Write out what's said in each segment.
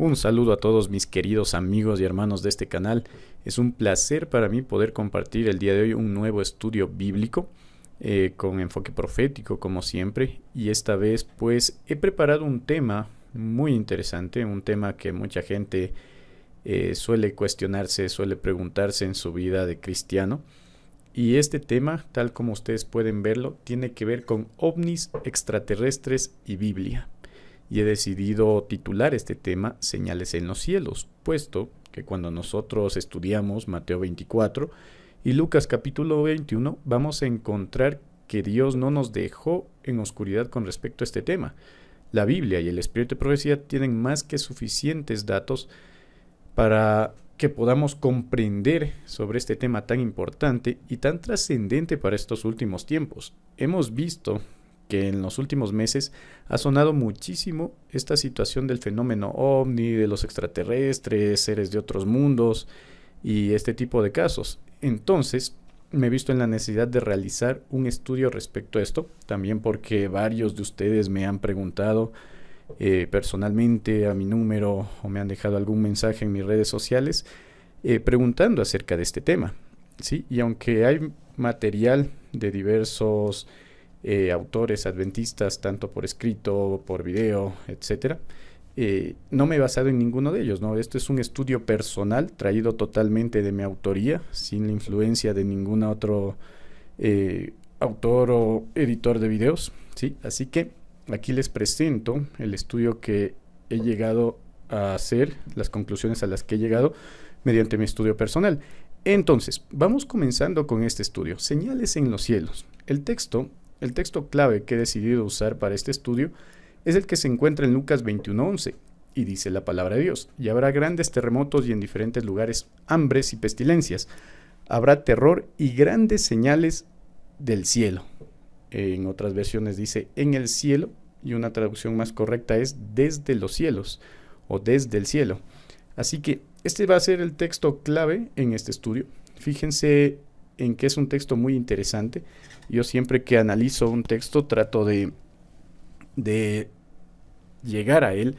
Un saludo a todos mis queridos amigos y hermanos de este canal. Es un placer para mí poder compartir el día de hoy un nuevo estudio bíblico con enfoque profético como siempre. Y esta vez pues he preparado un tema muy interesante, un tema que mucha gente suele cuestionarse, suele preguntarse en su vida de cristiano. Y este tema, tal como ustedes pueden verlo, tiene que ver con ovnis, extraterrestres y Biblia. Y he decidido titular este tema Señales en los cielos, puesto que cuando nosotros estudiamos Mateo 24 y Lucas capítulo 21, vamos a encontrar que Dios no nos dejó en oscuridad con respecto a este tema. La Biblia y el Espíritu de Profecía tienen más que suficientes datos para que podamos comprender sobre este tema tan importante y tan trascendente para estos últimos tiempos. Hemos visto que en los últimos meses ha sonado muchísimo esta situación del fenómeno ovni, de los extraterrestres, seres de otros mundos y este tipo de casos. Entonces, me he visto en la necesidad de realizar un estudio respecto a esto, también porque varios de ustedes me han preguntado personalmente a mi número o me han dejado algún mensaje en mis redes sociales preguntando acerca de este tema, ¿sí? Y aunque hay material de diversos autores adventistas, tanto por escrito, por video, etcétera, no me he basado en ninguno de ellos, ¿no? Esto es un estudio personal traído totalmente de mi autoría, sin la influencia de ningún otro autor o editor de videos, ¿sí? Así que aquí les presento el estudio que he llegado a hacer, las conclusiones a las que he llegado mediante mi estudio personal. Entonces, vamos comenzando con este estudio. Señales en los cielos. El texto clave que he decidido usar para este estudio es el que se encuentra en Lucas 21:11 y dice la palabra de Dios: y habrá grandes terremotos y en diferentes lugares hambres y pestilencias. Habrá terror y grandes señales del cielo. En otras versiones dice en el cielo, y una traducción más correcta es desde los cielos o desde el cielo. Así que este va a ser el texto clave en este estudio. Fíjense en que es un texto muy interesante. Yo siempre que analizo un texto trato de llegar a él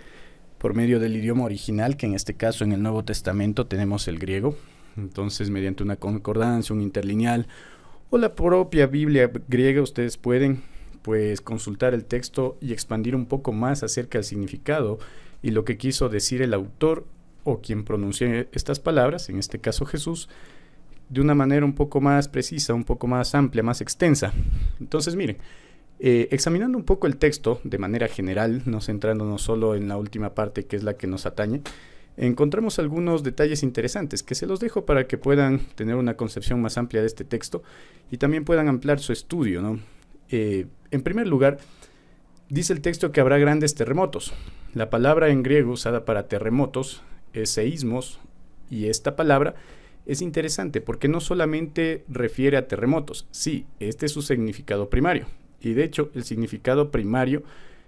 por medio del idioma original, que en este caso en el Nuevo Testamento tenemos el griego. Entonces, mediante una concordancia, un interlineal o la propia Biblia griega, ustedes pueden pues consultar el texto y expandir un poco más acerca del significado y lo que quiso decir el autor o quien pronuncie estas palabras, en este caso Jesús, de una manera un poco más precisa, un poco más amplia, más extensa. Entonces, miren, examinando un poco el texto de manera general, no centrándonos solo en la última parte que es la que nos atañe, encontramos algunos detalles interesantes que se los dejo para que puedan tener una concepción más amplia de este texto y también puedan ampliar su estudio, ¿no? En primer lugar, dice el texto que habrá grandes terremotos. La palabra en griego usada para terremotos es seísmos, y esta palabra es interesante porque no solamente refiere a terremotos. Sí, este es su significado primario, y de hecho el significado primario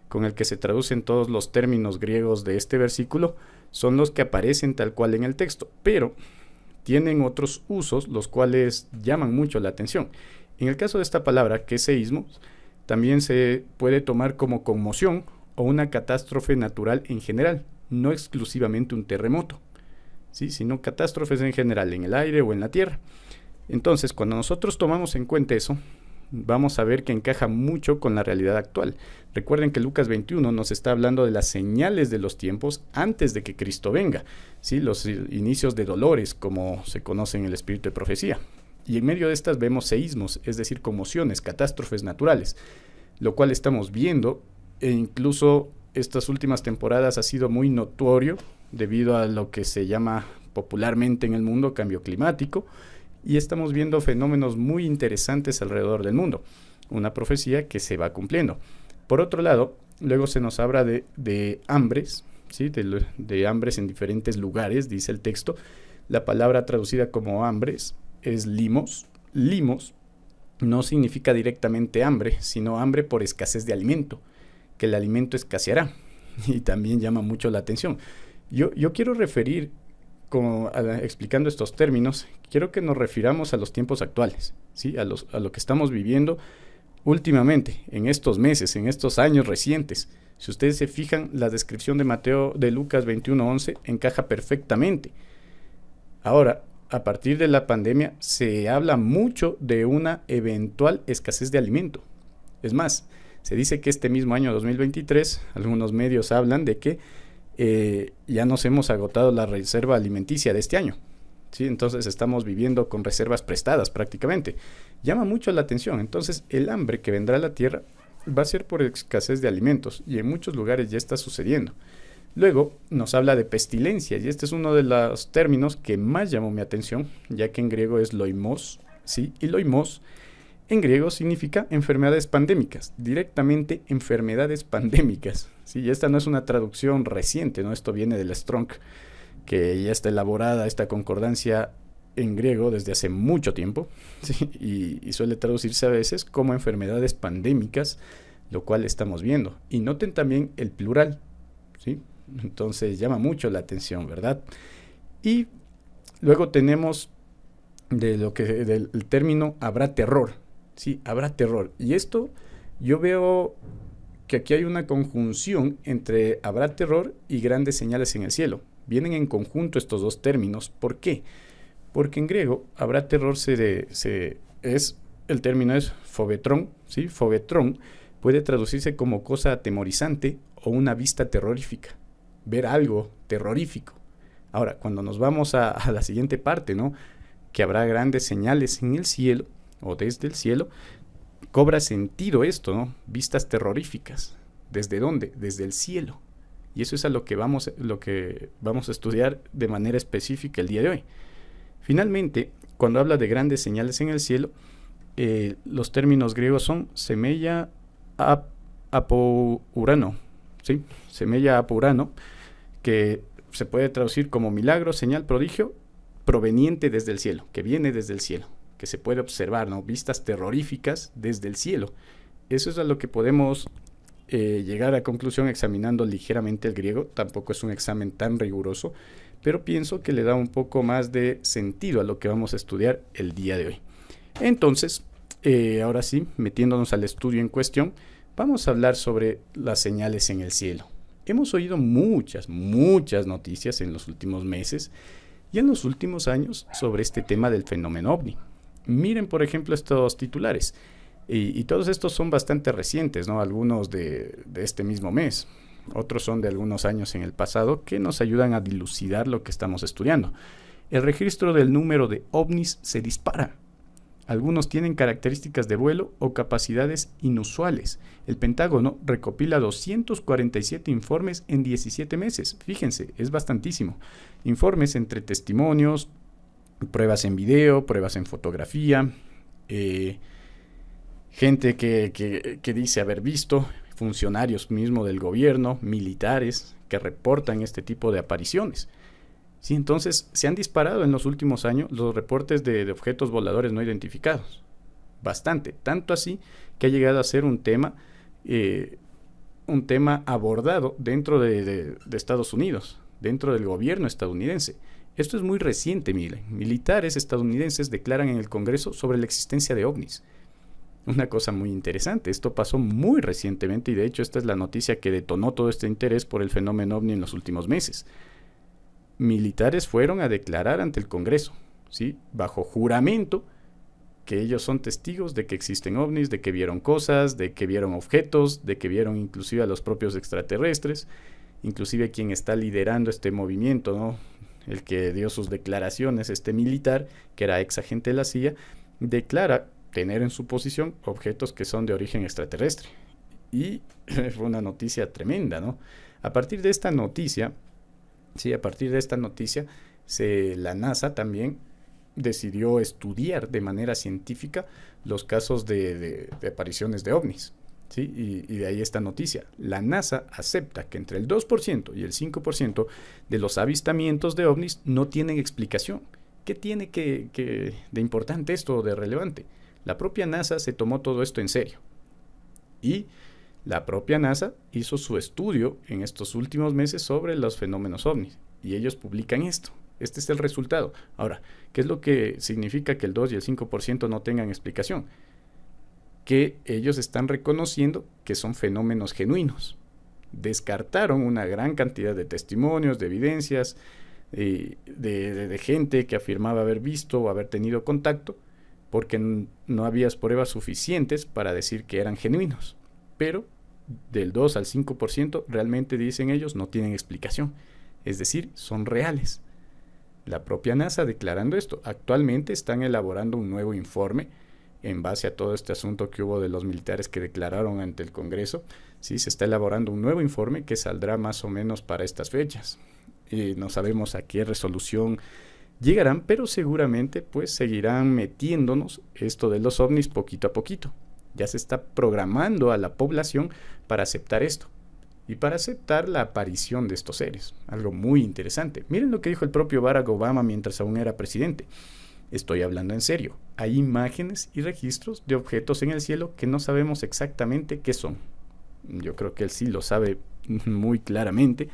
con el que se traducen todos los términos griegos de este versículo son los que aparecen tal cual en el texto, pero tienen otros usos los cuales llaman mucho la atención. En el caso de esta palabra, que es seísmo, también se puede tomar como conmoción o una catástrofe natural en general, no exclusivamente un terremoto, ¿sí? Sino catástrofes en general, en el aire o en la tierra. Entonces, cuando nosotros tomamos en cuenta eso, vamos a ver que encaja mucho con la realidad actual. Recuerden que Lucas 21 nos está hablando de las señales de los tiempos antes de que Cristo venga, ¿sí? Los inicios de dolores, como se conoce en el Espíritu de Profecía. Y en medio de estas vemos seísmos, es decir, conmociones, catástrofes naturales, lo cual estamos viendo, e incluso estas últimas temporadas ha sido muy notorio debido a lo que se llama popularmente en el mundo cambio climático, y estamos viendo fenómenos muy interesantes alrededor del mundo, una profecía que se va cumpliendo. Por otro lado, luego se nos habla de hambres, ¿sí? de hambres en diferentes lugares, dice el texto. La palabra traducida como hambres es limos. Limos no significa directamente hambre, sino hambre por escasez de alimento, que el alimento escaseará, y también llama mucho la atención. Yo quiero referir, explicando estos términos, quiero que nos refiramos a los tiempos actuales, ¿sí? a lo que estamos viviendo últimamente, en estos meses, en estos años recientes, si ustedes se fijan, la descripción de Lucas 21:11 encaja perfectamente. Ahora, a partir de la pandemia, se habla mucho de una eventual escasez de alimento. Es más, se dice que este mismo año 2023, algunos medios hablan de que ya nos hemos agotado la reserva alimenticia de este año. ¿Sí? Entonces estamos viviendo con reservas prestadas prácticamente. Llama mucho la atención. Entonces el hambre que vendrá a la tierra va a ser por escasez de alimentos y en muchos lugares ya está sucediendo. Luego nos habla de pestilencia y este es uno de los términos que más llamó mi atención, ya que en griego es loimos, ¿sí? Y loimos en griego significa enfermedades pandémicas, directamente enfermedades pandémicas, ¿sí? Y esta no es una traducción reciente, ¿no? Esto viene del Strong, que ya está elaborada esta concordancia en griego desde hace mucho tiempo, ¿sí? y suele traducirse a veces como enfermedades pandémicas, lo cual estamos viendo. Y noten también el plural, ¿sí? Entonces llama mucho la atención, ¿verdad? Y luego tenemos del término habrá terror, ¿sí? Habrá terror. Y esto yo veo que aquí hay una conjunción entre habrá terror y grandes señales en el cielo. Vienen en conjunto estos dos términos. ¿Por qué? Porque en griego habrá terror el término es fobetrón, ¿sí? Fobetrón puede traducirse como cosa atemorizante o una vista terrorífica, ver algo terrorífico. Ahora, cuando nos vamos a la siguiente parte, ¿no? Que habrá grandes señales en el cielo o desde el cielo, cobra sentido esto, ¿no? Vistas terroríficas. ¿Desde dónde? Desde el cielo. Y eso es lo que vamos a estudiar de manera específica el día de hoy. Finalmente, cuando habla de grandes señales en el cielo, los términos griegos son semeia apourano, ¿sí? Semeia apourano, que se puede traducir como milagro, señal, prodigio, proveniente desde el cielo, que viene desde el cielo, que se puede observar, ¿no? Vistas terroríficas desde el cielo. Eso es a lo que podemos llegar a conclusión examinando ligeramente el griego. Tampoco es un examen tan riguroso, pero pienso que le da un poco más de sentido a lo que vamos a estudiar el día de hoy. Entonces, ahora sí, metiéndonos al estudio en cuestión, vamos a hablar sobre las señales en el cielo. Hemos oído muchas noticias en los últimos meses y en los últimos años sobre este tema del fenómeno ovni. Miren, por ejemplo, estos titulares. Y todos estos son bastante recientes, ¿no? Algunos de este mismo mes. Otros son de algunos años en el pasado que nos ayudan a dilucidar lo que estamos estudiando. El registro del número de ovnis se dispara. Algunos tienen características de vuelo o capacidades inusuales. El Pentágono recopila 247 informes en 17 meses. Fíjense, es bastantísimo. Informes entre testimonios, pruebas en video, pruebas en fotografía, gente que dice haber visto, funcionarios mismos del gobierno, militares que reportan este tipo de apariciones. Sí, entonces se han disparado en los últimos años los reportes de objetos voladores no identificados. Bastante, tanto así que ha llegado a ser un tema abordado dentro de Estados Unidos, dentro del gobierno estadounidense. Esto es muy reciente, miren. Militares estadounidenses declaran en el Congreso sobre la existencia de ovnis. Una cosa muy interesante, esto pasó muy recientemente y de hecho esta es la noticia que detonó todo este interés por el fenómeno ovni en los últimos meses. Militares fueron a declarar ante el Congreso, ¿sí? Bajo juramento, que ellos son testigos de que existen ovnis, de que vieron cosas, de que vieron objetos, de que vieron inclusive a los propios extraterrestres, inclusive quien está liderando este movimiento, ¿no? El que dio sus declaraciones, este militar, que era ex agente de la CIA, declara tener en su posesión objetos que son de origen extraterrestre. Y fue una noticia tremenda, ¿no? A partir de esta noticia, la NASA también decidió estudiar de manera científica los casos de apariciones de ovnis, ¿sí? Y de ahí esta noticia. La NASA acepta que entre el 2% y el 5% de los avistamientos de ovnis no tienen explicación. ¿Qué tiene de importante esto o de relevante? La propia NASA se tomó todo esto en serio. Y la propia NASA hizo su estudio en estos últimos meses sobre los fenómenos ovnis. Y ellos publican esto. Este es el resultado. Ahora, ¿qué es lo que significa que el 2 y el 5% no tengan explicación? que ellos están reconociendo que son fenómenos genuinos. Descartaron una gran cantidad de testimonios, de evidencias, de gente que afirmaba haber visto o haber tenido contacto, porque no había pruebas suficientes para decir que eran genuinos. Pero del 2 al 5% realmente, dicen ellos, no tienen explicación. Es decir, son reales. La propia NASA declarando esto. Actualmente están elaborando un nuevo informe en base a todo este asunto que hubo de los militares que declararon ante el Congreso. Sí, se está elaborando un nuevo informe que saldrá más o menos para estas fechas. No sabemos a qué resolución llegarán, pero seguramente pues seguirán metiéndonos esto de los ovnis poquito a poquito. Ya se está programando a la población para aceptar esto y para aceptar la aparición de estos seres. Algo muy interesante. Miren lo que dijo el propio Barack Obama mientras aún era presidente. Estoy hablando en serio. Hay imágenes y registros de objetos en el cielo que no sabemos exactamente qué son. Yo creo que él sí lo sabe muy claramente,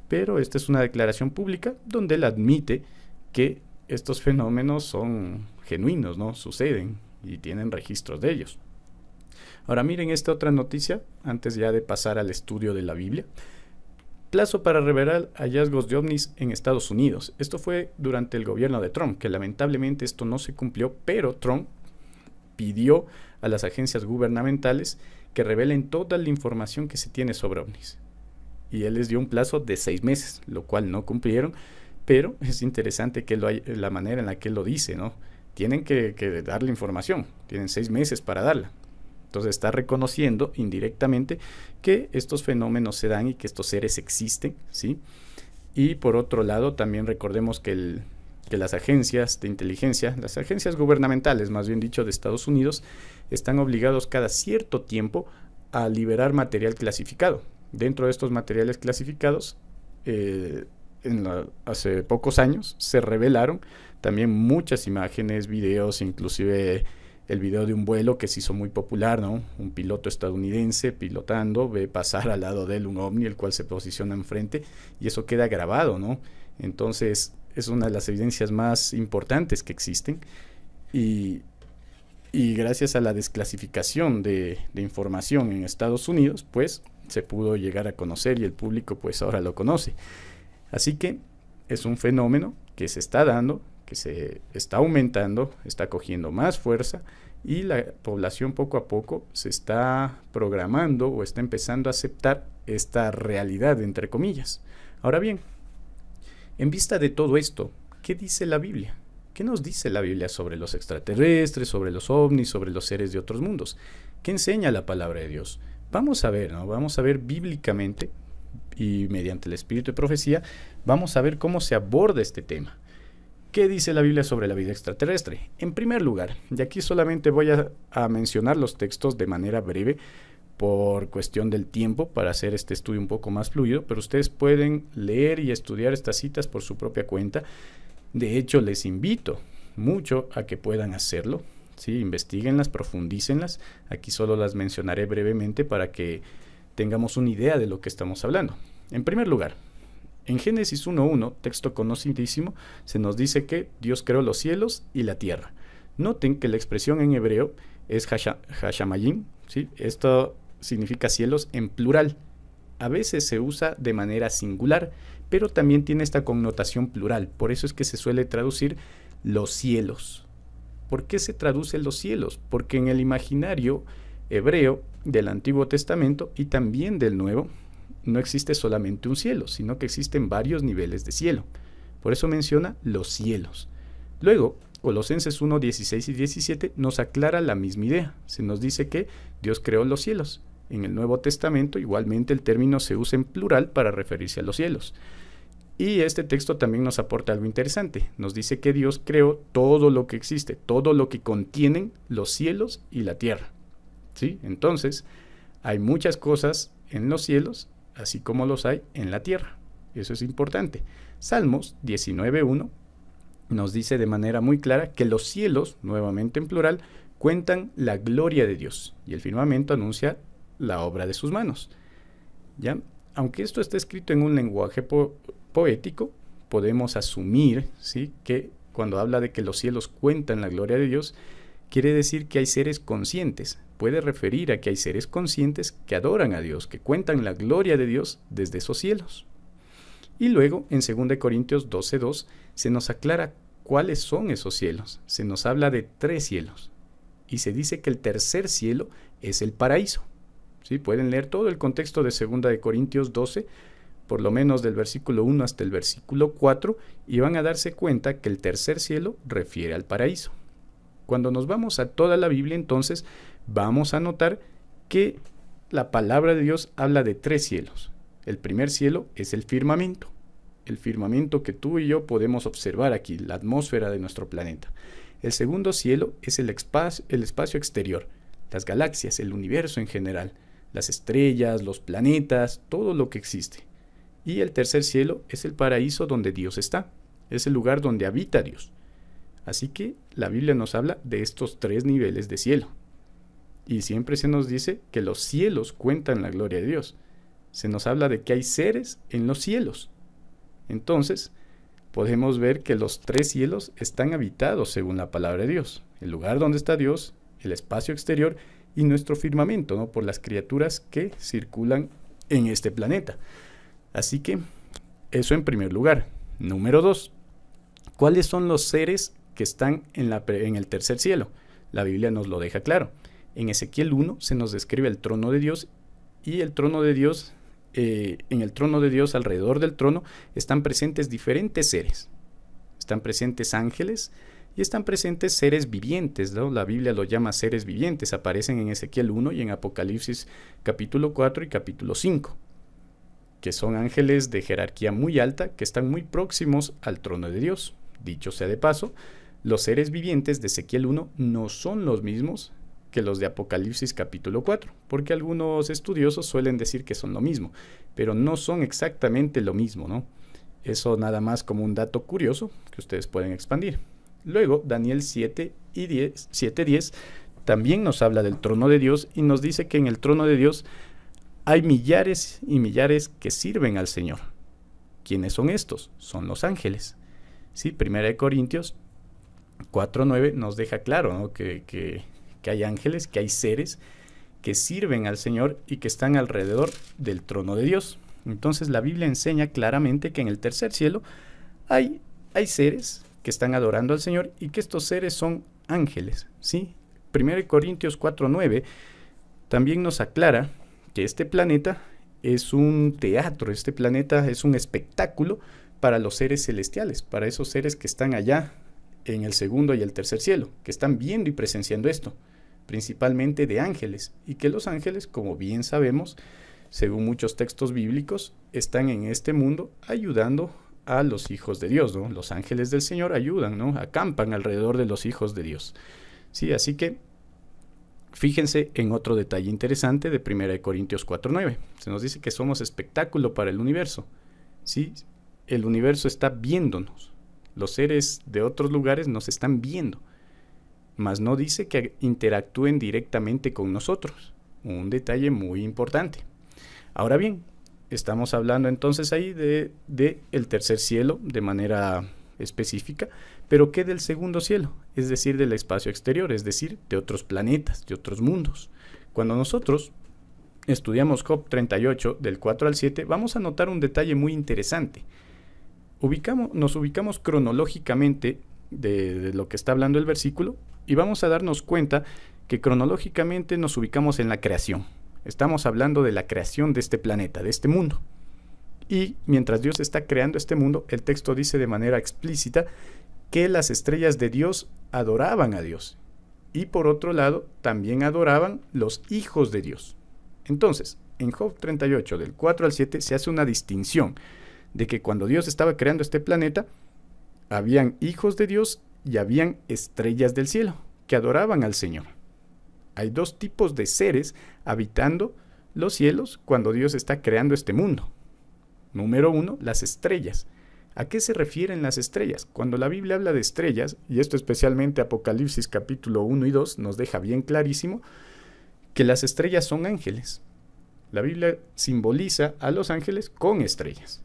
pero esta es una declaración pública donde él admite que estos fenómenos son genuinos, ¿no? Suceden y tienen registros de ellos. Ahora miren esta otra noticia, antes ya de pasar al estudio de la Biblia. Plazo para revelar hallazgos de ovnis en Estados Unidos. Esto fue durante el gobierno de Trump, que lamentablemente esto no se cumplió, pero Trump pidió a las agencias gubernamentales que revelen toda la información que se tiene sobre ovnis. Y él les dio un plazo de 6 meses, lo cual no cumplieron, pero es interesante que la manera en la que él lo dice, ¿no? Tienen que darle información, tienen 6 meses para darla. Entonces está reconociendo indirectamente que estos fenómenos se dan y que estos seres existen, ¿sí? Y por otro lado, también recordemos que las agencias de inteligencia, las agencias gubernamentales, más bien dicho, de Estados Unidos, están obligados cada cierto tiempo a liberar material clasificado. Dentro de estos materiales clasificados, hace pocos años se revelaron también muchas imágenes, videos, inclusive el video de un vuelo que se hizo muy popular, ¿no? Un piloto estadounidense pilotando, ve pasar al lado de él un ovni, el cual se posiciona enfrente, y eso queda grabado, ¿no? Entonces, es una de las evidencias más importantes que existen, y gracias a la desclasificación de información en Estados Unidos, pues, se pudo llegar a conocer, y el público, pues, ahora lo conoce. Así que, es un fenómeno que se está dando, que se está aumentando, está cogiendo más fuerza, y la población poco a poco se está programando o está empezando a aceptar esta realidad, entre comillas. Ahora bien, en vista de todo esto, ¿qué dice la Biblia? ¿Qué nos dice la Biblia sobre los extraterrestres, sobre los ovnis, sobre los seres de otros mundos? ¿Qué enseña la palabra de Dios? Vamos a ver, ¿no? Vamos a ver bíblicamente y mediante el espíritu de profecía, vamos a ver cómo se aborda este tema. ¿Qué dice la Biblia sobre la vida extraterrestre? En primer lugar, y aquí solamente voy a mencionar los textos de manera breve por cuestión del tiempo para hacer este estudio un poco más fluido, pero ustedes pueden leer y estudiar estas citas por su propia cuenta. De hecho, les invito mucho a que puedan hacerlo, ¿sí? Investíguenlas, profundícenlas. Aquí solo las mencionaré brevemente para que tengamos una idea de lo que estamos hablando. En primer lugar, en Génesis 1.1, texto conocidísimo, se nos dice que Dios creó los cielos y la tierra. Noten que la expresión en hebreo es hashamayim, ¿sí? Esto significa cielos en plural. A veces se usa de manera singular, pero también tiene esta connotación plural. Por eso es que se suele traducir los cielos. ¿Por qué se traduce los cielos? Porque en el imaginario hebreo del Antiguo Testamento y también del Nuevo, no existe solamente un cielo, sino que existen varios niveles de cielo. Por eso menciona los cielos. Luego, Colosenses 1, 16 y 17 nos aclara la misma idea. Se nos dice que Dios creó los cielos. En el Nuevo Testamento, igualmente, el término se usa en plural para referirse a los cielos. Y este texto también nos aporta algo interesante. Nos dice que Dios creó todo lo que existe, todo lo que contienen los cielos y la tierra, ¿sí? Entonces, hay muchas cosas en los cielos, así como los hay en la tierra. Eso es importante. Salmos 19.1 nos dice de manera muy clara que los cielos, nuevamente en plural, cuentan la gloria de Dios, y el firmamento anuncia la obra de sus manos. ¿Ya? Aunque esto está escrito en un lenguaje poético, podemos asumir, ¿sí?, que cuando habla de que los cielos cuentan la gloria de Dios, quiere decir que hay seres conscientes. Puede referir a que hay seres conscientes que adoran a Dios, que cuentan la gloria de Dios desde esos cielos. Y luego, en 2 Corintios 12:2, se nos aclara cuáles son esos cielos. Se nos habla de 3 cielos. Y se dice que el tercer cielo es el paraíso. ¿Sí? Pueden leer todo el contexto de 2 Corintios 12, por lo menos del versículo 1 hasta el versículo 4, y van a darse cuenta que el tercer cielo refiere al paraíso. Cuando nos vamos a toda la Biblia, entonces, vamos a notar que la palabra de Dios habla de 3 cielos. El primer cielo es el firmamento que tú y yo podemos observar aquí, la atmósfera de nuestro planeta. El segundo cielo es el espacio exterior, las galaxias, el universo en general, las estrellas, los planetas, todo lo que existe. Y el tercer cielo es el paraíso donde Dios está, es el lugar donde habita Dios. Así que la Biblia nos habla de estos 3 niveles de cielo. Y siempre se nos dice que los cielos cuentan la gloria de Dios. Se nos habla de que hay seres en los cielos. Entonces, podemos ver que los 3 cielos están habitados según la palabra de Dios. El lugar donde está Dios, el espacio exterior y nuestro firmamento, ¿no? Por las criaturas que circulan en este planeta. Así que, eso en primer lugar. Número 2. ¿Cuáles son los seres que están en el tercer cielo? La Biblia nos lo deja claro. En Ezequiel 1 se nos describe el trono de Dios y el trono de Dios, en el trono de Dios, alrededor del trono, están presentes diferentes seres. Están presentes ángeles y están presentes seres vivientes, ¿no? La Biblia lo llama seres vivientes. Aparecen en Ezequiel 1 y en Apocalipsis capítulo 4 y capítulo 5, que son ángeles de jerarquía muy alta que están muy próximos al trono de Dios. Dicho sea de paso, los seres vivientes de Ezequiel 1 no son los mismos que los de Apocalipsis capítulo 4, porque algunos estudiosos suelen decir que son lo mismo, pero no son exactamente lo mismo, ¿no? Eso nada más como un dato curioso que ustedes pueden expandir. Luego, Daniel 7:10 también nos habla del trono de Dios y nos dice que en el trono de Dios hay millares y millares que sirven al Señor. ¿Quiénes son estos? Son los ángeles. Sí, 1 Corintios 4:9 nos deja claro, ¿no? que hay ángeles, que hay seres que sirven al Señor y que están alrededor del trono de Dios. Entonces la Biblia enseña claramente que en el tercer cielo hay seres que están adorando al Señor y que estos seres son ángeles, ¿sí? 1 Corintios 4:9 también nos aclara que este planeta es un teatro, este planeta es un espectáculo para los seres celestiales, para esos seres que están allá en el segundo y el tercer cielo, que están viendo y presenciando esto, principalmente de ángeles, y que los ángeles, como bien sabemos, según muchos textos bíblicos, están en este mundo ayudando a los hijos de Dios, ¿no? Los ángeles del Señor ayudan, ¿no? Acampan alrededor de los hijos de Dios. Sí, así que fíjense en otro detalle interesante de 1 Corintios 4:9. Se nos dice que somos espectáculo para el universo. Sí, el universo está viéndonos. Los seres de otros lugares nos están viendo. Mas no dice que interactúen directamente con nosotros. Un detalle muy importante. Ahora bien, estamos hablando entonces ahí de el tercer cielo de manera específica, pero ¿qué del segundo cielo? Es decir, del espacio exterior, es decir, de otros planetas, de otros mundos. Cuando nosotros estudiamos Job 38, del 4 al 7, vamos a notar un detalle muy interesante. Nos ubicamos cronológicamente de lo que está hablando el versículo y vamos a darnos cuenta que cronológicamente nos ubicamos en la creación. Estamos hablando de la creación de este planeta, de este mundo. Y mientras Dios está creando este mundo, el texto dice de manera explícita que las estrellas de Dios adoraban a Dios. Y por otro lado, también adoraban los hijos de Dios. Entonces, en Job 38, del 4 al 7, se hace una distinción de que cuando Dios estaba creando este planeta, habían hijos de Dios y habían estrellas del cielo que adoraban al Señor. Hay 2 tipos de seres habitando los cielos cuando Dios está creando este mundo. Número 1, las estrellas. ¿A qué se refieren las estrellas? Cuando la Biblia habla de estrellas, y esto especialmente Apocalipsis capítulo 1 y 2 nos deja bien clarísimo, que las estrellas son ángeles. La Biblia simboliza a los ángeles con estrellas.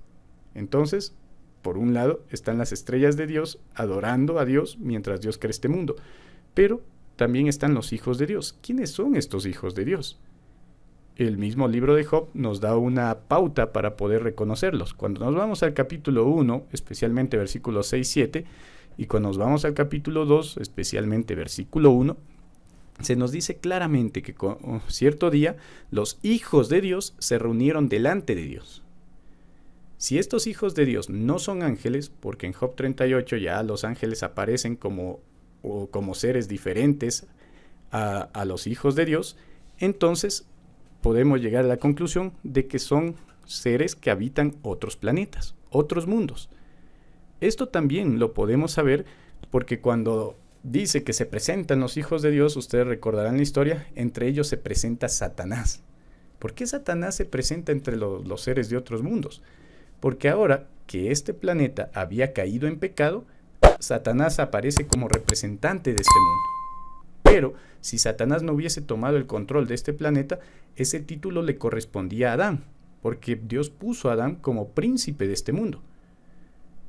Entonces, por un lado, están las estrellas de Dios adorando a Dios mientras Dios crea este mundo. Pero también están los hijos de Dios. ¿Quiénes son estos hijos de Dios? El mismo libro de Job nos da una pauta para poder reconocerlos. Cuando nos vamos al capítulo 1, especialmente versículos 6, 7, y cuando nos vamos al capítulo 2, especialmente versículo 1, se nos dice claramente que cierto día los hijos de Dios se reunieron delante de Dios. Si estos hijos de Dios no son ángeles, porque en Job 38 ya los ángeles aparecen como seres diferentes a los hijos de Dios, entonces podemos llegar a la conclusión de que son seres que habitan otros planetas, otros mundos. Esto también lo podemos saber porque cuando dice que se presentan los hijos de Dios, ustedes recordarán la historia, entre ellos se presenta Satanás. ¿Por qué Satanás se presenta entre los seres de otros mundos? Porque ahora que este planeta había caído en pecado, Satanás aparece como representante de este mundo. Pero si Satanás no hubiese tomado el control de este planeta, ese título le correspondía a Adán, porque Dios puso a Adán como príncipe de este mundo,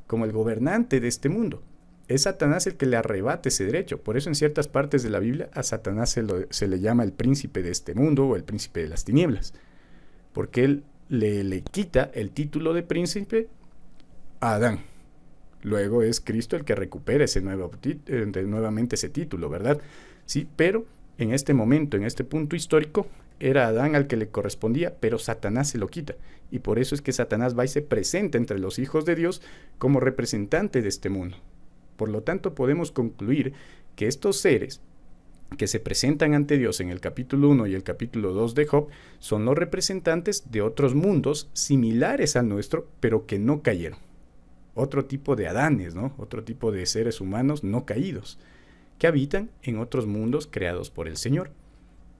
como el gobernante de este mundo. Es Satanás el que le arrebata ese derecho. Por eso en ciertas partes de la Biblia a Satanás se le llama el príncipe de este mundo o el príncipe de las tinieblas, porque él le quita el título de príncipe a Adán. Luego es Cristo el que recupera nuevamente ese título, ¿verdad? Sí, pero en este momento, en este punto histórico, era Adán al que le correspondía, pero Satanás se lo quita. Y por eso es que Satanás va y se presenta entre los hijos de Dios como representante de este mundo. Por lo tanto, podemos concluir que estos seres que se presentan ante Dios en el capítulo 1 y el capítulo 2 de Job son los representantes de otros mundos similares al nuestro, pero que no cayeron. Otro tipo de Adanes, ¿no? Otro tipo de seres humanos no caídos, que habitan en otros mundos creados por el Señor.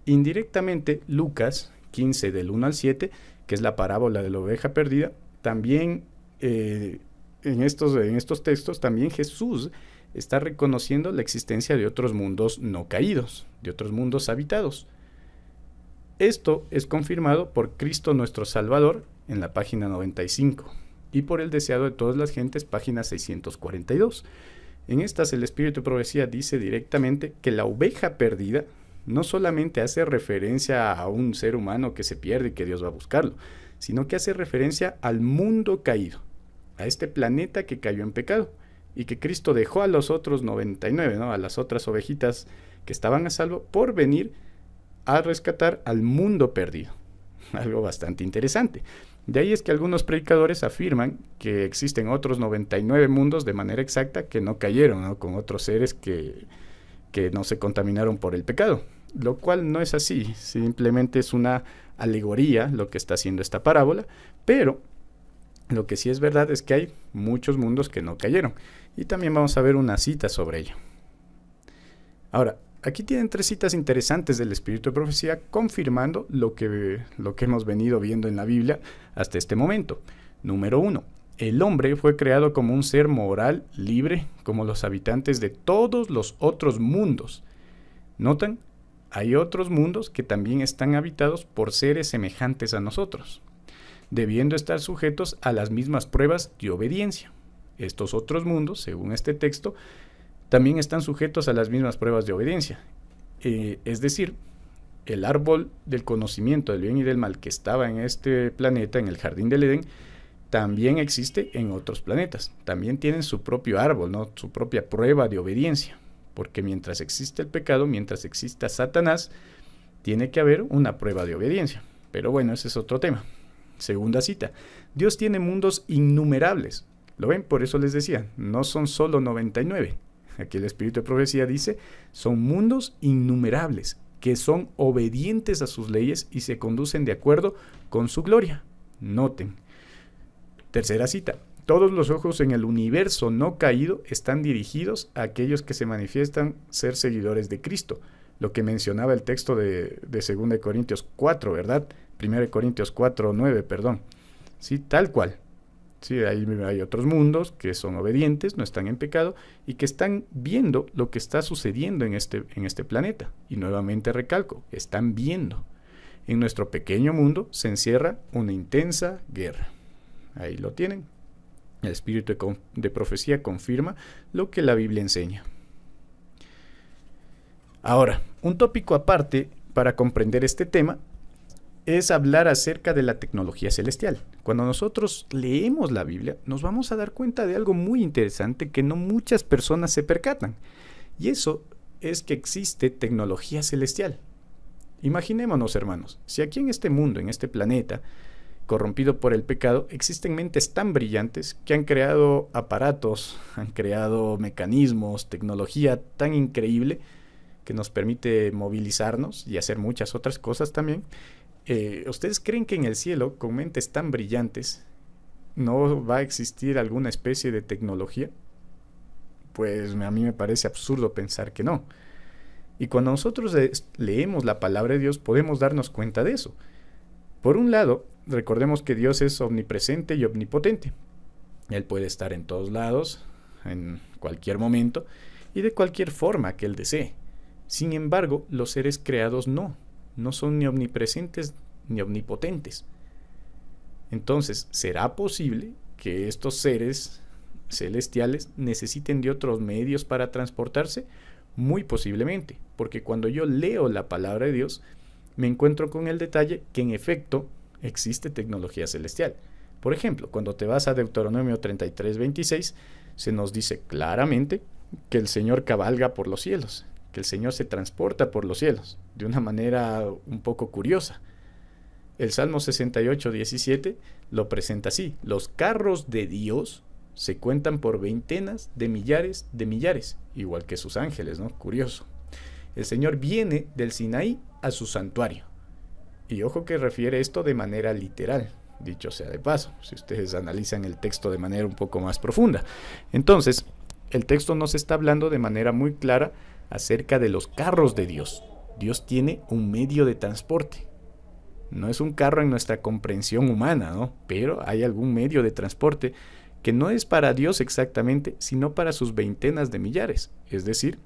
Indirectamente, Lucas 15 del 1 al 7, que es la parábola de la oveja perdida, también en estos textos también Jesús está reconociendo la existencia de otros mundos no caídos, de otros mundos habitados. Esto es confirmado por Cristo nuestro Salvador en la página 95 y por el deseado de todas las gentes, página 642. En estas el Espíritu de Profecía dice directamente que la oveja perdida no solamente hace referencia a un ser humano que se pierde y que Dios va a buscarlo, sino que hace referencia al mundo caído, a este planeta que cayó en pecado y que Cristo dejó a los otros 99, ¿no? A las otras ovejitas que estaban a salvo por venir a rescatar al mundo perdido. Algo bastante interesante. De ahí es que algunos predicadores afirman que existen otros 99 mundos de manera exacta que no cayeron, ¿no? Con otros seres que no se contaminaron por el pecado, lo cual no es así, simplemente es una alegoría lo que está haciendo esta parábola, pero lo que sí es verdad es que hay muchos mundos que no cayeron, y también vamos a ver una cita sobre ello. Ahora, aquí tienen 3 citas interesantes del Espíritu de Profecía confirmando lo que hemos venido viendo en la Biblia hasta este momento. Número 1. El hombre fue creado como un ser moral libre, como los habitantes de todos los otros mundos. ¿Notan? Hay otros mundos que también están habitados por seres semejantes a nosotros, debiendo estar sujetos a las mismas pruebas de obediencia. Estos otros mundos, según este texto, también están sujetos a las mismas pruebas de obediencia. Es decir, el árbol del conocimiento del bien y del mal que estaba en este planeta, en el jardín del Edén, también existe en otros planetas. También tienen su propio árbol, ¿no? Su propia prueba de obediencia. Porque mientras existe el pecado, mientras exista Satanás, tiene que haber una prueba de obediencia. Pero bueno, ese es otro tema. Segunda cita. Dios tiene mundos innumerables. ¿Lo ven? Por eso les decía, no son solo 99. Aquí el Espíritu de Profecía dice, son mundos innumerables, que son obedientes a sus leyes y se conducen de acuerdo con su gloria. Noten. Tercera cita. Todos los ojos en el universo no caído están dirigidos a aquellos que se manifiestan ser seguidores de Cristo. Lo que mencionaba el texto de 2 Corintios 4, ¿verdad? 1 Corintios 4, 9, perdón. Sí, tal cual. Sí, hay otros mundos que son obedientes, no están en pecado y que están viendo lo que está sucediendo en este planeta. Y nuevamente recalco, están viendo. En nuestro pequeño mundo se encierra una intensa guerra. Ahí lo tienen. El Espíritu de Profecía confirma lo que la Biblia enseña. Ahora, un tópico aparte para comprender este tema es hablar acerca de la tecnología celestial. Cuando nosotros leemos la Biblia, nos vamos a dar cuenta de algo muy interesante que no muchas personas se percatan. Y eso es que existe tecnología celestial. Imaginémonos, hermanos, si aquí en este mundo, en este planeta, corrompido por el pecado, existen mentes tan brillantes que han creado aparatos, han creado mecanismos, tecnología tan increíble que nos permite movilizarnos y hacer muchas otras cosas también. ¿Ustedes creen que en el cielo, con mentes tan brillantes, no va a existir alguna especie de tecnología? Pues a mí me parece absurdo pensar que no. Y cuando nosotros leemos la palabra de Dios, podemos darnos cuenta de eso. Por un lado, recordemos que Dios es omnipresente y omnipotente. Él puede estar en todos lados, en cualquier momento, y de cualquier forma que Él desee. Sin embargo, los seres creados no son ni omnipresentes ni omnipotentes. Entonces, ¿será posible que estos seres celestiales necesiten de otros medios para transportarse? Muy posiblemente, porque cuando yo leo la palabra de Dios, me encuentro con el detalle que en efecto existe tecnología celestial. Por ejemplo, cuando te vas a Deuteronomio 33:26, se nos dice claramente que el Señor cabalga por los cielos, que el Señor se transporta por los cielos, de una manera un poco curiosa. El Salmo 68:17 lo presenta así: los carros de Dios se cuentan por veintenas de millares, igual que sus ángeles, ¿no? Curioso. El Señor viene del Sinaí a su santuario. Y ojo que refiere esto de manera literal, dicho sea de paso, si ustedes analizan el texto de manera un poco más profunda. Entonces, el texto nos está hablando de manera muy clara acerca de los carros de Dios. Dios tiene un medio de transporte. No es un carro en nuestra comprensión humana, ¿no? Pero hay algún medio de transporte que no es para Dios exactamente, sino para sus veintenas de millares, es decir,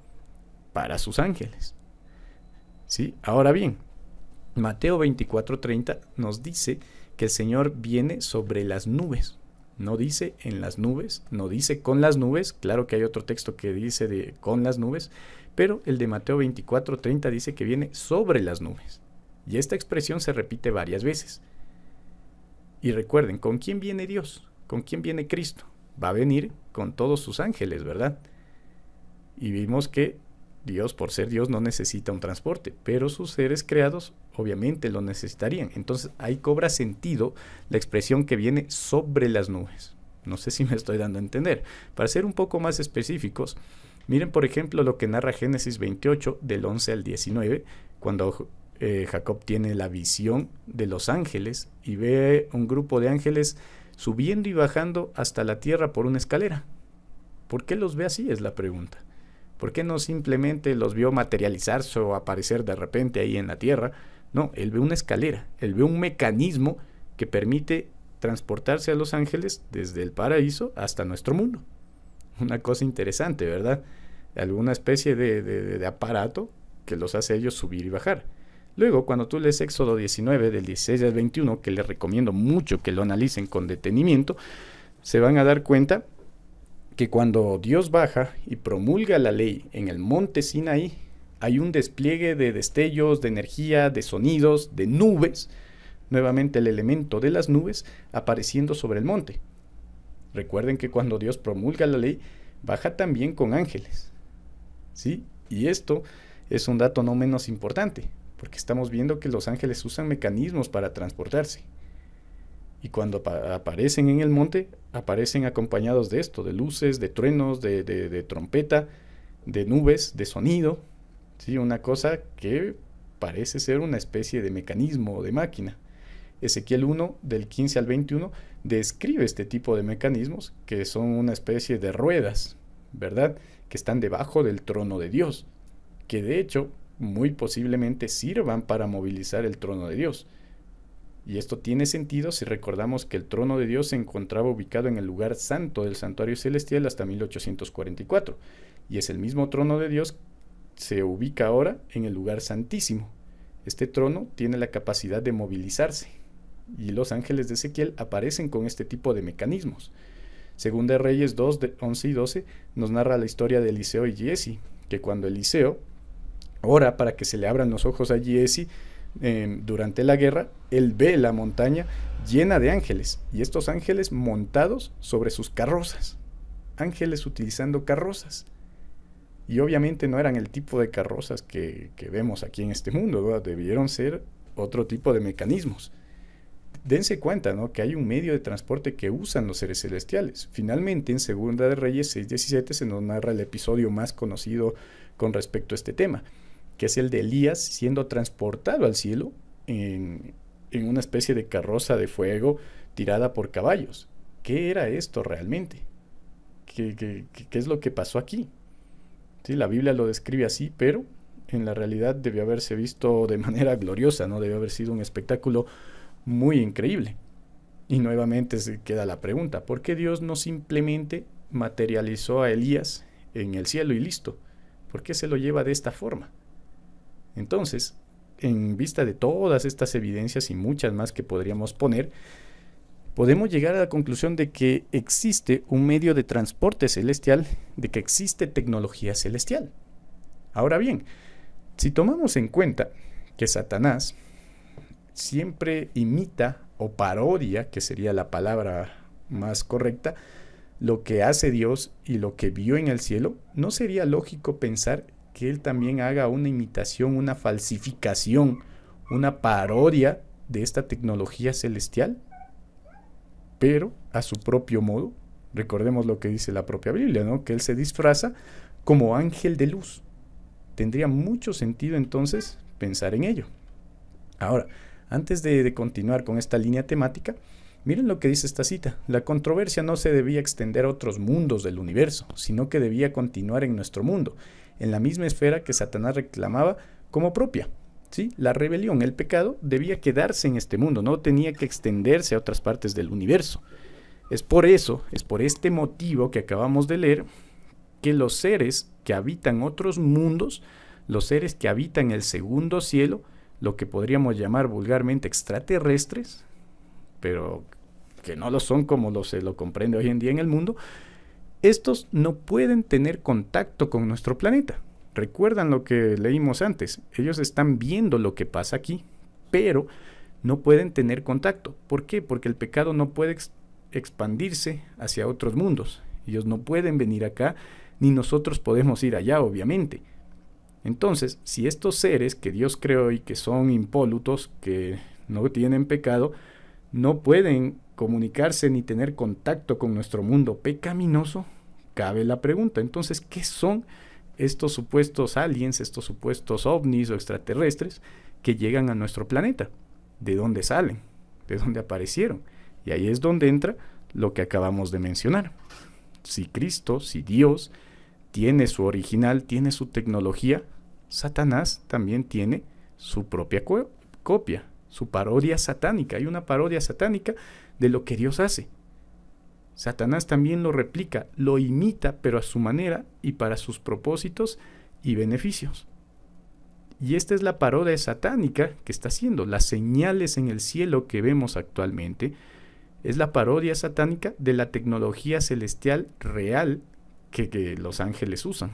para sus ángeles. ¿Sí? Ahora bien, Mateo 24:30 nos dice que el Señor viene sobre las nubes. No dice en las nubes, no dice con las nubes. Claro que hay otro texto que dice de con las nubes, pero el de Mateo 24:30 dice que viene sobre las nubes. Y esta expresión se repite varias veces. Y recuerden, ¿con quién viene Dios? ¿Con quién viene Cristo? Va a venir con todos sus ángeles, ¿verdad? Y vimos que Dios, por ser Dios, no necesita un transporte, pero sus seres creados obviamente lo necesitarían. Entonces ahí cobra sentido la expresión que viene sobre las nubes. No sé si me estoy dando a entender. Para ser un poco más específicos, miren por ejemplo lo que narra Génesis 28 del 11 al 19, cuando Jacob tiene la visión de los ángeles y ve un grupo de ángeles subiendo y bajando hasta la tierra por una escalera. ¿Por qué los ve así? Es la pregunta. ¿Por qué no simplemente los vio materializarse o aparecer de repente ahí en la tierra? No, él ve una escalera, él ve un mecanismo que permite transportarse a los ángeles desde el paraíso hasta nuestro mundo. Una cosa interesante, ¿verdad? Alguna especie de aparato que los hace ellos subir y bajar. Luego, cuando tú lees Éxodo 19, del 16 al 21, que les recomiendo mucho que lo analicen con detenimiento, se van a dar cuenta que cuando Dios baja y promulga la ley en el monte Sinaí, hay un despliegue de destellos, de energía, de sonidos, de nubes, nuevamente el elemento de las nubes apareciendo sobre el monte. Recuerden que cuando Dios promulga la ley, baja también con ángeles, ¿sí? Y esto es un dato no menos importante, porque estamos viendo que los ángeles usan mecanismos para transportarse. Y cuando aparecen en el monte, aparecen acompañados de esto, de luces, de truenos, de trompeta, de nubes, de sonido. ¿Sí? Una cosa que parece ser una especie de mecanismo o de máquina. Ezequiel 1, del 15 al 21, describe este tipo de mecanismos que son una especie de ruedas, ¿verdad? Que están debajo del trono de Dios, que de hecho muy posiblemente sirvan para movilizar el trono de Dios. Y esto tiene sentido si recordamos que el trono de Dios se encontraba ubicado en el lugar santo del santuario celestial hasta 1844, y es el mismo trono de Dios se ubica ahora en el lugar santísimo. Este trono tiene la capacidad de movilizarse, y los ángeles de Ezequiel aparecen con este tipo de mecanismos. Segunda de Reyes 2, 11 y 12 nos narra la historia de Eliseo y Giesi, que cuando Eliseo ora para que se le abran los ojos a Giesi. Durante la guerra, él ve la montaña llena de ángeles, y estos ángeles montados sobre sus carrozas, ángeles utilizando carrozas. Y obviamente no eran el tipo de carrozas que vemos aquí en este mundo, ¿verdad? Debieron ser otro tipo de mecanismos. Dense cuenta, ¿no?, que hay un medio de transporte que usan los seres celestiales. Finalmente, en Segunda de Reyes 6:17 se nos narra el episodio más conocido con respecto a este tema, que es el de Elías siendo transportado al cielo en una especie de carroza de fuego tirada por caballos. ¿Qué era esto realmente? ¿Qué es lo que pasó aquí? Sí, la Biblia lo describe así, pero en la realidad debió haberse visto de manera gloriosa, ¿no? Debió haber sido un espectáculo muy increíble. Y nuevamente se queda la pregunta, ¿por qué Dios no simplemente materializó a Elías en el cielo y listo? ¿Por qué se lo lleva de esta forma? Entonces, en vista de todas estas evidencias y muchas más que podríamos poner, podemos llegar a la conclusión de que existe un medio de transporte celestial, de que existe tecnología celestial. Ahora bien, si tomamos en cuenta que Satanás siempre imita o parodia, que sería la palabra más correcta, lo que hace Dios y lo que vio en el cielo, ¿no sería lógico pensar que él también haga una imitación, una falsificación, una parodia de esta tecnología celestial, pero a su propio modo? Recordemos lo que dice la propia Biblia, ¿no?, que él se disfraza como ángel de luz. Tendría mucho sentido entonces pensar en ello. Ahora, antes de continuar con esta línea temática, miren lo que dice esta cita. La controversia no se debía extender a otros mundos del universo, sino que debía continuar en nuestro mundo, en la misma esfera que Satanás reclamaba como propia. ¿Sí? La rebelión, el pecado, debía quedarse en este mundo, no tenía que extenderse a otras partes del universo. Es por eso, es por este motivo que acabamos de leer, que los seres que habitan otros mundos, los seres que habitan el segundo cielo, lo que podríamos llamar vulgarmente extraterrestres, pero que no lo son como se lo comprende hoy en día en el mundo, estos no pueden tener contacto con nuestro planeta. Recuerdan lo que leímos antes, ellos están viendo lo que pasa aquí, pero no pueden tener contacto. ¿Por qué? Porque el pecado no puede expandirse hacia otros mundos. Ellos no pueden venir acá, ni nosotros podemos ir allá, obviamente. Entonces, si estos seres que Dios creó y que son impolutos, que no tienen pecado, no pueden comunicarse ni tener contacto con nuestro mundo pecaminoso, cabe la pregunta, entonces, ¿qué son estos supuestos aliens, estos supuestos ovnis o extraterrestres que llegan a nuestro planeta? ¿De dónde salen? ¿De dónde aparecieron? Y ahí es donde entra lo que acabamos de mencionar. Si Cristo, si Dios tiene su original, tiene su tecnología, Satanás también tiene su propia copia, su parodia satánica. Hay una parodia satánica de lo que Dios hace. Satanás también lo replica, lo imita, pero a su manera y para sus propósitos y beneficios. Y esta es la parodia satánica que está haciendo. Las señales en el cielo que vemos actualmente es la parodia satánica de la tecnología celestial real que los ángeles usan.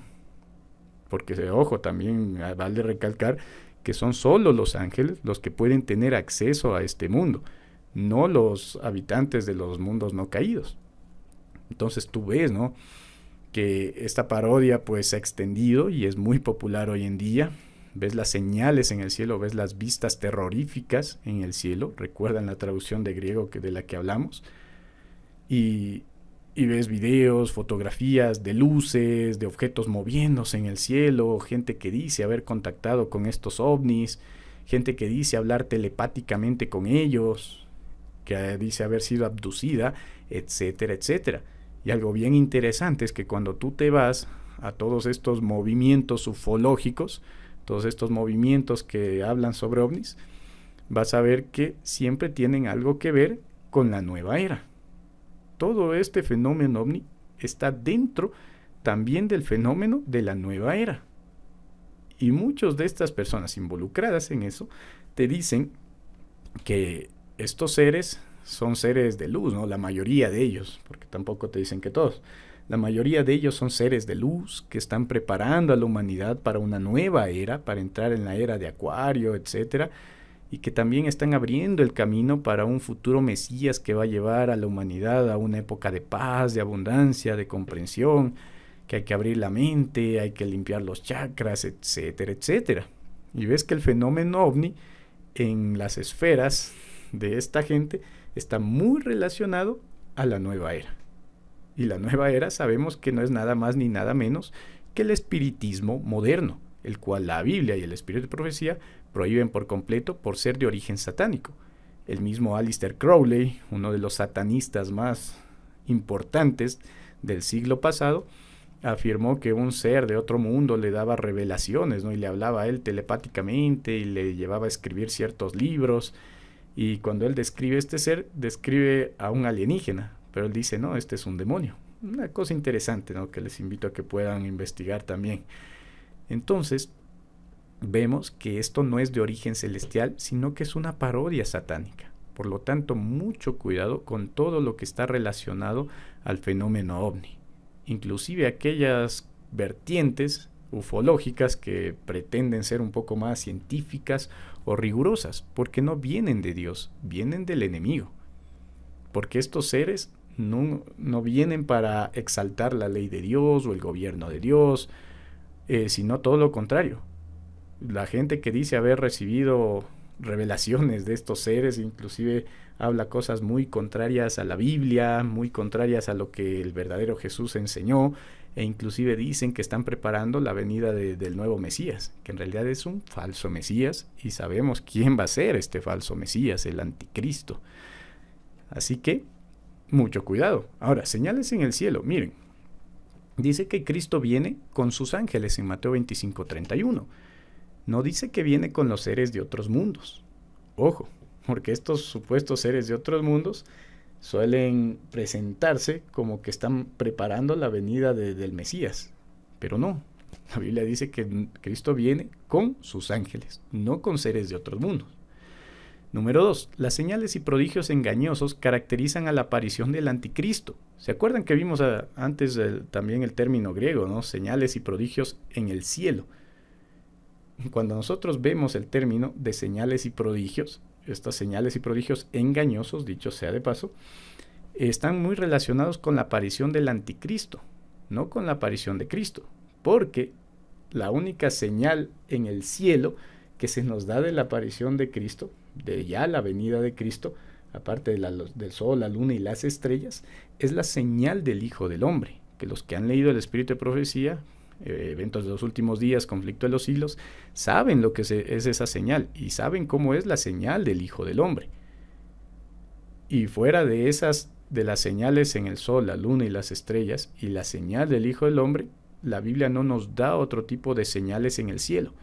Porque, ojo, también vale recalcar que son solo los ángeles los que pueden tener acceso a este mundo, no los habitantes de los mundos no caídos. Entonces tú ves, ¿no?, que esta parodia pues se ha extendido y es muy popular hoy en día. Ves las señales en el cielo, ves las vistas terroríficas en el cielo. Recuerdan la traducción de griego de la que hablamos. Y ves videos, fotografías de luces, de objetos moviéndose en el cielo, gente que dice haber contactado con estos ovnis, gente que dice hablar telepáticamente con ellos, que dice haber sido abducida, etcétera, etcétera. Y algo bien interesante es que cuando tú te vas a todos estos movimientos ufológicos, todos estos movimientos que hablan sobre ovnis, vas a ver que siempre tienen algo que ver con la nueva era. Todo este fenómeno ovni está dentro también del fenómeno de la nueva era. Y muchas de estas personas involucradas en eso te dicen que estos seres son seres de luz, ¿no? La mayoría de ellos, porque tampoco te dicen que todos. La mayoría de ellos son seres de luz que están preparando a la humanidad para una nueva era, para entrar en la era de Acuario, etcétera, y que también están abriendo el camino para un futuro Mesías que va a llevar a la humanidad a una época de paz, de abundancia, de comprensión, que hay que abrir la mente, hay que limpiar los chakras, etcétera, etcétera. Y ves que el fenómeno ovni en las esferas de esta gente está muy relacionado a la nueva era. Y la nueva era sabemos que no es nada más ni nada menos que el espiritismo moderno, el cual la Biblia y el espíritu de profecía prohíben por completo por ser de origen satánico. El mismo Aleister Crowley, uno de los satanistas más importantes del siglo pasado, afirmó que un ser de otro mundo le daba revelaciones, ¿no? Y le hablaba a él telepáticamente y le llevaba a escribir ciertos libros. Y cuando él describe este ser, describe a un alienígena, pero él dice, no, este es un demonio. Una cosa interesante, ¿no? Que les invito a que puedan investigar también. Entonces, vemos que esto no es de origen celestial, sino que es una parodia satánica. Por lo tanto, mucho cuidado con todo lo que está relacionado al fenómeno ovni. Inclusive aquellas vertientes ufológicas que pretenden ser un poco más científicas o rigurosas, porque no vienen de Dios, vienen del enemigo. Porque estos seres no vienen para exaltar la ley de Dios o el gobierno de Dios, sino todo lo contrario. La gente que dice haber recibido revelaciones de estos seres, inclusive habla cosas muy contrarias a la Biblia, muy contrarias a lo que el verdadero Jesús enseñó, e inclusive dicen que están preparando la venida del nuevo Mesías, que en realidad es un falso Mesías, y sabemos quién va a ser este falso Mesías, el anticristo. Así que, mucho cuidado. Ahora, señales en el cielo, miren, dice que Cristo viene con sus ángeles en Mateo 25:31. No dice que viene con los seres de otros mundos. Ojo, porque estos supuestos seres de otros mundos suelen presentarse como que están preparando la venida del Mesías. Pero no, la Biblia dice que Cristo viene con sus ángeles, no con seres de otros mundos. Número 2. Las señales y prodigios engañosos caracterizan a la aparición del anticristo. ¿Se acuerdan que vimos antes también el término griego, ¿no? Señales y prodigios en el cielo. Cuando nosotros vemos el término de señales y prodigios, estas señales y prodigios engañosos, dicho sea de paso, están muy relacionados con la aparición del anticristo, no con la aparición de Cristo, porque la única señal en el cielo que se nos da de la aparición de Cristo, de ya la venida de Cristo, aparte del sol, la luna y las estrellas, es la señal del Hijo del Hombre, que los que han leído el Espíritu de Profecía, eventos de los últimos días, conflicto de los siglos, saben lo que es esa señal y saben cómo es la señal del Hijo del Hombre. Y fuera de las señales en el sol, la luna y las estrellas y la señal del Hijo del Hombre, la Biblia no nos da otro tipo de señales en el cielo.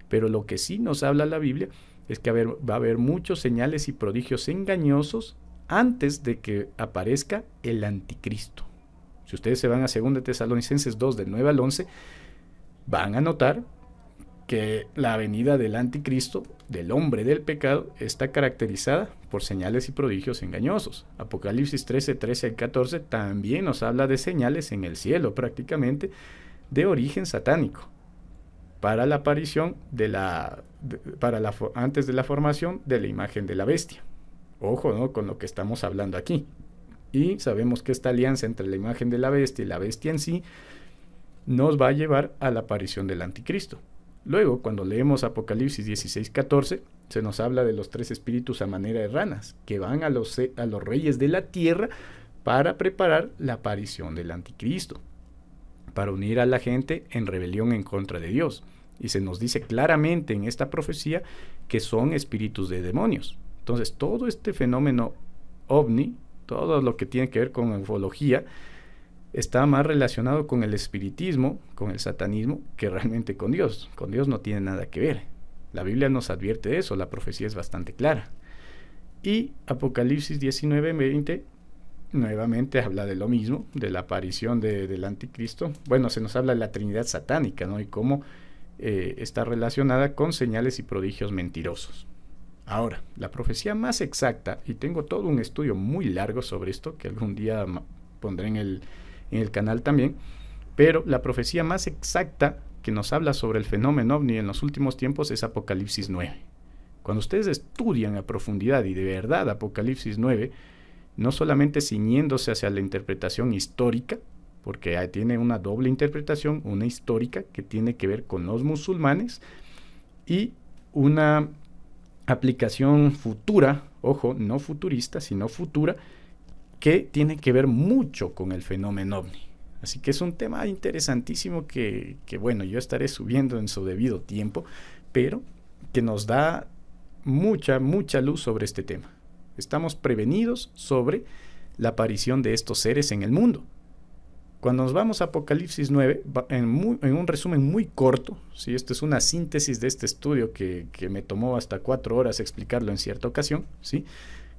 Pero lo que sí nos habla la Biblia es que va a haber muchos señales y prodigios engañosos antes de que aparezca el anticristo. Si ustedes se van a 2 Tesalonicenses 2, del 9 al 11, van a notar que la venida del anticristo, del hombre del pecado, está caracterizada por señales y prodigios engañosos. Apocalipsis 13 al 14 también nos habla de señales en el cielo, prácticamente de origen satánico, para la aparición antes de la formación de la imagen de la bestia. Ojo, ¿no?, con lo que estamos hablando aquí. Y sabemos que esta alianza entre la imagen de la bestia y la bestia en sí nos va a llevar a la aparición del anticristo. Luego, cuando leemos Apocalipsis 16:14, se nos habla de los 3 espíritus a manera de ranas, que van a los reyes de la tierra para preparar la aparición del anticristo, para unir a la gente en rebelión en contra de Dios. Y se nos dice claramente en esta profecía que son espíritus de demonios. Entonces, todo este fenómeno ovni, todo lo que tiene que ver con ufología, está más relacionado con el espiritismo, con el satanismo, que realmente con Dios. Con Dios no tiene nada que ver. La Biblia nos advierte de eso, la profecía es bastante clara. Y Apocalipsis 19:20 nuevamente habla de lo mismo, de la aparición del anticristo. Bueno, se nos habla de la Trinidad satánica, ¿no?, y cómo está relacionada con señales y prodigios mentirosos. Ahora, la profecía más exacta, y tengo todo un estudio muy largo sobre esto, que algún día pondré en en el canal también, pero la profecía más exacta que nos habla sobre el fenómeno ovni en los últimos tiempos es Apocalipsis 9. Cuando ustedes estudian a profundidad y de verdad Apocalipsis 9, no solamente ciñéndose hacia la interpretación histórica, porque tiene una doble interpretación, una histórica que tiene que ver con los musulmanes y una aplicación futura, ojo, no futurista, sino futura, que tiene que ver mucho con el fenómeno ovni. Así que es un tema interesantísimo que bueno, yo estaré subiendo en su debido tiempo, pero que nos da mucha luz sobre este tema. Estamos prevenidos sobre la aparición de estos seres en el mundo. Cuando nos vamos a Apocalipsis 9, en un resumen muy corto, ¿sí? Esto es una síntesis de este estudio que me tomó hasta 4 horas explicarlo en cierta ocasión, ¿sí?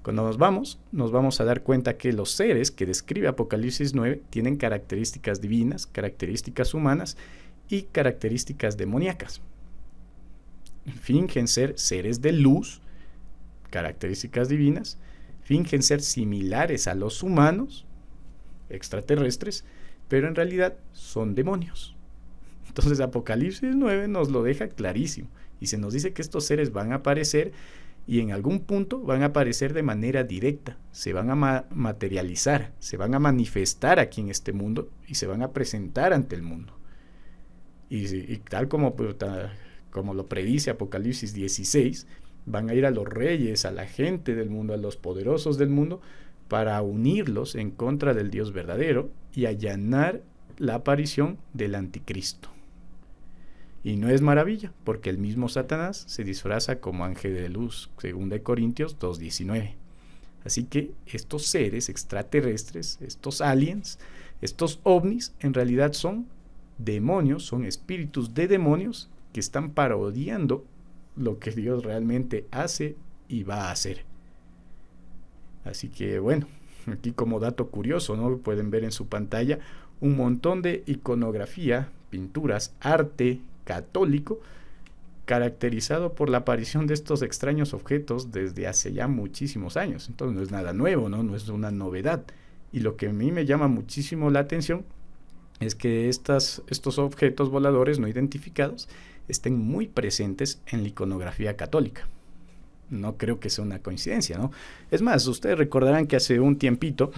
Cuando nos vamos a dar cuenta que los seres que describe Apocalipsis 9 tienen características divinas, características humanas y características demoníacas. Fingen ser seres de luz, características divinas, fingen ser similares a los humanos, extraterrestres, pero en realidad son demonios. Entonces Apocalipsis 9 nos lo deja clarísimo y se nos dice que estos seres van a aparecer y en algún punto van a aparecer de manera directa, se van a materializar, se van a manifestar aquí en este mundo y se van a presentar ante el mundo. Y tal como lo predice Apocalipsis 16, van a ir a los reyes, a la gente del mundo, a los poderosos del mundo, para unirlos en contra del Dios verdadero y allanar la aparición del anticristo. Y no es maravilla, porque el mismo Satanás se disfraza como ángel de luz, 2 Corintios 2:19. Así que estos seres extraterrestres, estos aliens, estos ovnis, en realidad son demonios, son espíritus de demonios que están parodiando lo que Dios realmente hace y va a hacer. Así que bueno, aquí como dato curioso, ¿no? Pueden ver en su pantalla un montón de iconografía, pinturas, arte católico, caracterizado por la aparición de estos extraños objetos desde hace ya muchísimos años. Entonces no es nada nuevo, ¿no? No es una novedad. Y lo que a mí me llama muchísimo la atención es que estos objetos voladores no identificados estén muy presentes en la iconografía católica. No creo que sea una coincidencia, ¿no? Es más, ustedes recordarán que hace un tiempito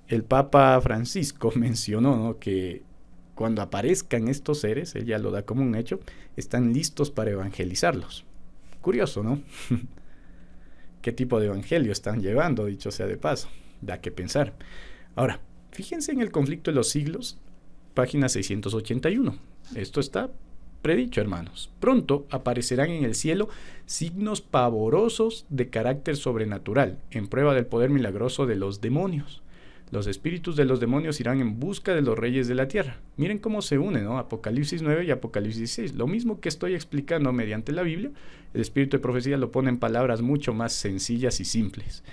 el Papa Francisco mencionó, ¿no?, que cuando aparezcan estos seres, él ya lo da como un hecho, están listos para evangelizarlos. Curioso, ¿no? ¿Qué tipo de evangelio están llevando, dicho sea de paso? Da que pensar. Ahora, fíjense en el conflicto de los siglos, página 681. Esto está predicho, hermanos. Pronto aparecerán en el cielo signos pavorosos de carácter sobrenatural, en prueba del poder milagroso de los demonios. Los espíritus de los demonios irán en busca de los reyes de la tierra. Miren cómo se unen, ¿no? Apocalipsis 9 y Apocalipsis 16. Lo mismo que estoy explicando mediante la Biblia, el espíritu de profecía lo pone en palabras mucho más sencillas y simples.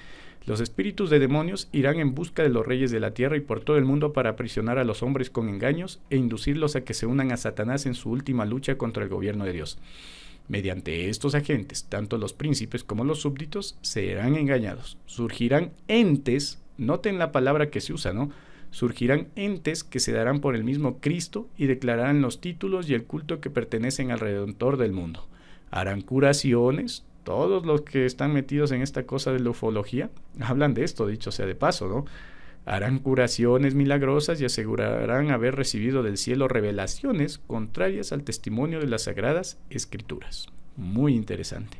Los espíritus de demonios irán en busca de los reyes de la tierra y por todo el mundo para aprisionar a los hombres con engaños e inducirlos a que se unan a Satanás en su última lucha contra el gobierno de Dios. Mediante estos agentes, tanto los príncipes como los súbditos serán engañados. Surgirán entes, noten la palabra que se usa, ¿no? Surgirán entes que se darán por el mismo Cristo y declararán los títulos y el culto que pertenecen al Redentor del mundo. Harán curaciones. Todos los que están metidos en esta cosa de la ufología hablan de esto, dicho sea de paso, ¿no? Harán curaciones milagrosas y asegurarán haber recibido del cielo revelaciones contrarias al testimonio de las Sagradas Escrituras. Muy interesante.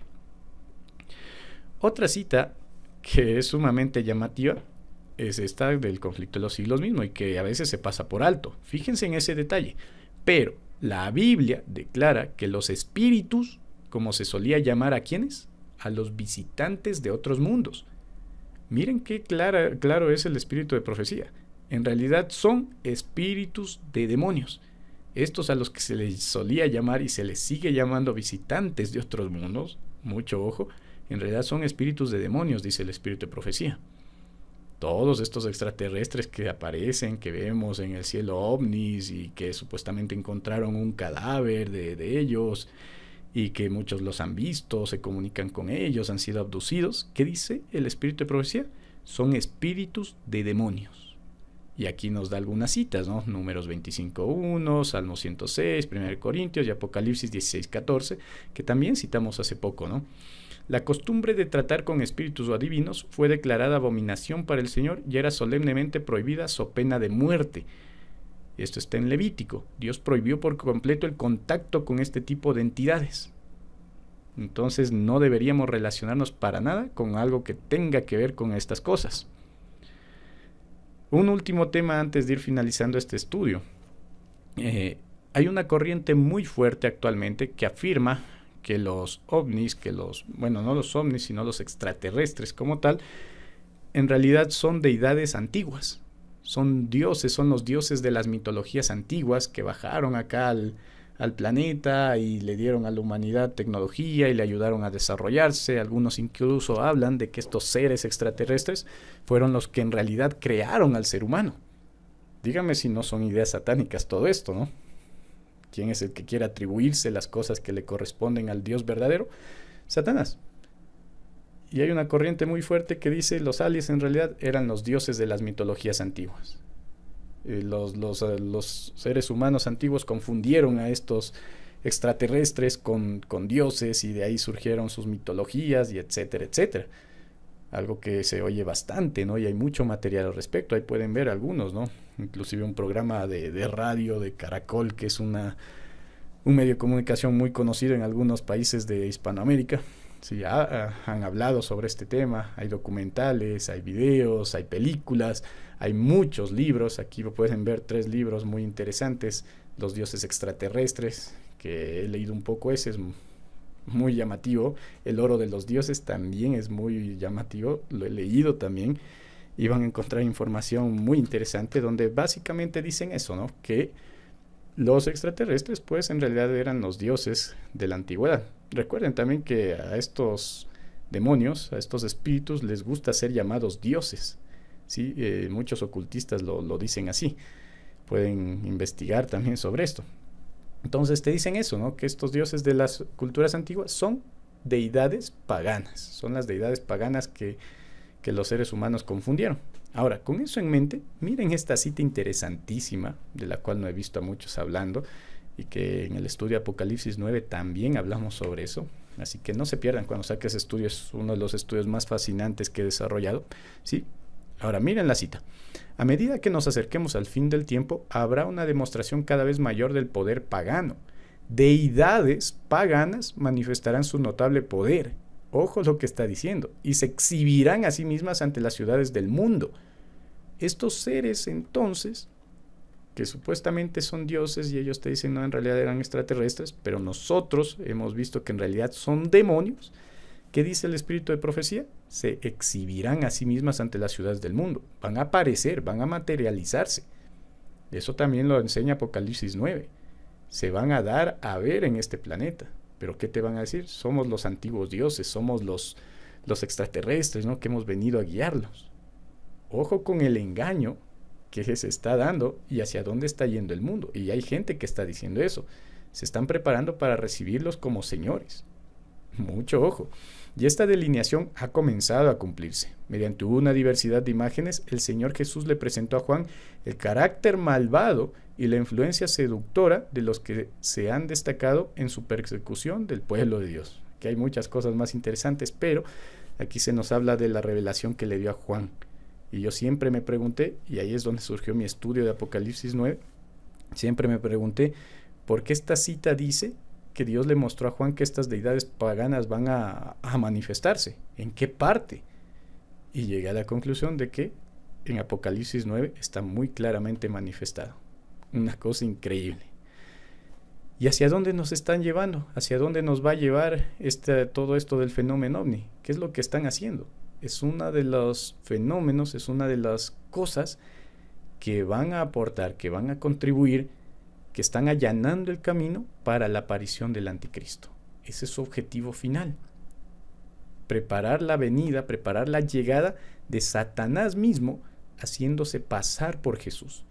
Otra cita que es sumamente llamativa es esta del conflicto de los siglos mismo y que a veces se pasa por alto. Fíjense en ese detalle. Pero la Biblia declara que los espíritus, como se solía llamar a ¿quiénes? A los visitantes de otros mundos. Miren qué claro es el espíritu de profecía. En realidad son espíritus de demonios. Estos a los que se les solía llamar y se les sigue llamando visitantes de otros mundos, mucho ojo, en realidad son espíritus de demonios, dice el espíritu de profecía. Todos estos extraterrestres que aparecen, que vemos en el cielo ovnis y que supuestamente encontraron un cadáver de ellos y que muchos los han visto, se comunican con ellos, han sido abducidos. ¿Qué dice el espíritu de profecía? Son espíritus de demonios. Y aquí nos da algunas citas, ¿no? Números 25:1, Salmo 106, 1 Corintios y Apocalipsis 16:14, que también citamos hace poco, ¿no? La costumbre de tratar con espíritus o adivinos fue declarada abominación para el Señor y era solemnemente prohibida so pena de muerte. Esto está en Levítico. Dios prohibió por completo el contacto con este tipo de entidades. Entonces no deberíamos relacionarnos para nada con algo que tenga que ver con estas cosas. Un último tema antes de ir finalizando este estudio. Hay una corriente muy fuerte actualmente que afirma que los ovnis, no los ovnis, sino los extraterrestres como tal, en realidad son deidades antiguas. Son dioses, son los dioses de las mitologías antiguas que bajaron acá al planeta y le dieron a la humanidad tecnología y le ayudaron a desarrollarse. Algunos incluso hablan de que estos seres extraterrestres fueron los que en realidad crearon al ser humano. Dígame si no son ideas satánicas todo esto, ¿no? ¿Quién es el que quiere atribuirse las cosas que le corresponden al Dios verdadero? Satanás. Y hay una corriente muy fuerte que dice los aliens en realidad eran los dioses de las mitologías antiguas. Los seres humanos antiguos confundieron a estos extraterrestres con dioses y de ahí surgieron sus mitologías y etcétera, etcétera. Algo que se oye bastante, ¿no? Y hay mucho material al respecto. Ahí pueden ver algunos, ¿no? Inclusive un programa de radio de Caracol, que es un medio de comunicación muy conocido en algunos países de Hispanoamérica. Sí, han hablado sobre este tema. Hay documentales, hay videos, hay películas, hay muchos libros. Aquí pueden ver 3 libros muy interesantes. Los dioses extraterrestres, que he leído un poco, ese es muy llamativo. El oro de los dioses también es muy llamativo, lo he leído también, y van a encontrar información muy interesante donde básicamente dicen eso, ¿no? Que los extraterrestres pues en realidad eran los dioses de la antigüedad. Recuerden también que a estos demonios, a estos espíritus les gusta ser llamados dioses, ¿sí? Muchos ocultistas lo dicen así. Pueden investigar también sobre esto. Entonces te dicen eso, ¿no? Que estos dioses de las culturas antiguas son deidades paganas. Son las deidades paganas que los seres humanos confundieron. Ahora, con eso en mente, miren esta cita interesantísima, de la cual no he visto a muchos hablando, y que en el estudio Apocalipsis 9 también hablamos sobre eso. Así que no se pierdan cuando saque ese estudio, es uno de los estudios más fascinantes que he desarrollado, ¿sí? Ahora, miren la cita. A medida que nos acerquemos al fin del tiempo, habrá una demostración cada vez mayor del poder pagano. Deidades paganas manifestarán su notable poder. Ojo lo que está diciendo. Y se exhibirán a sí mismas ante las ciudades del mundo. Estos seres, entonces, que supuestamente son dioses y ellos te dicen, no, en realidad eran extraterrestres, pero nosotros hemos visto que en realidad son demonios. ¿Qué dice el espíritu de profecía? Se exhibirán a sí mismas ante las ciudades del mundo. Van a aparecer, van a materializarse. Eso también lo enseña Apocalipsis 9. Se van a dar a ver en este planeta. ¿Pero qué te van a decir? Somos los antiguos dioses, somos los extraterrestres, ¿no? Que hemos venido a guiarlos. Ojo con el engaño que se está dando y hacia dónde está yendo el mundo. Y hay gente que está diciendo eso. Se están preparando para recibirlos como señores. Mucho ojo. Y esta delineación ha comenzado a cumplirse. Mediante una diversidad de imágenes, el Señor Jesús le presentó a Juan el carácter malvado y la influencia seductora de los que se han destacado en su persecución del pueblo de Dios. Que hay muchas cosas más interesantes, pero aquí se nos habla de la revelación que le dio a Juan. Y yo siempre me pregunté, y ahí es donde surgió mi estudio de Apocalipsis 9, siempre me pregunté, ¿por qué esta cita dice que Dios le mostró a Juan que estas deidades paganas van a manifestarse? ¿En qué parte? Y llegué a la conclusión de que en Apocalipsis 9 está muy claramente manifestado. Una cosa increíble. ¿Y hacia dónde nos están llevando? ¿Hacia dónde nos va a llevar todo esto del fenómeno ovni? ¿Qué es lo que están haciendo? Es uno de los fenómenos, es una de las cosas que van a aportar, que van a contribuir, que están allanando el camino para la aparición del anticristo. Ese es su objetivo final. Preparar la venida, preparar la llegada de Satanás mismo, haciéndose pasar por Jesús.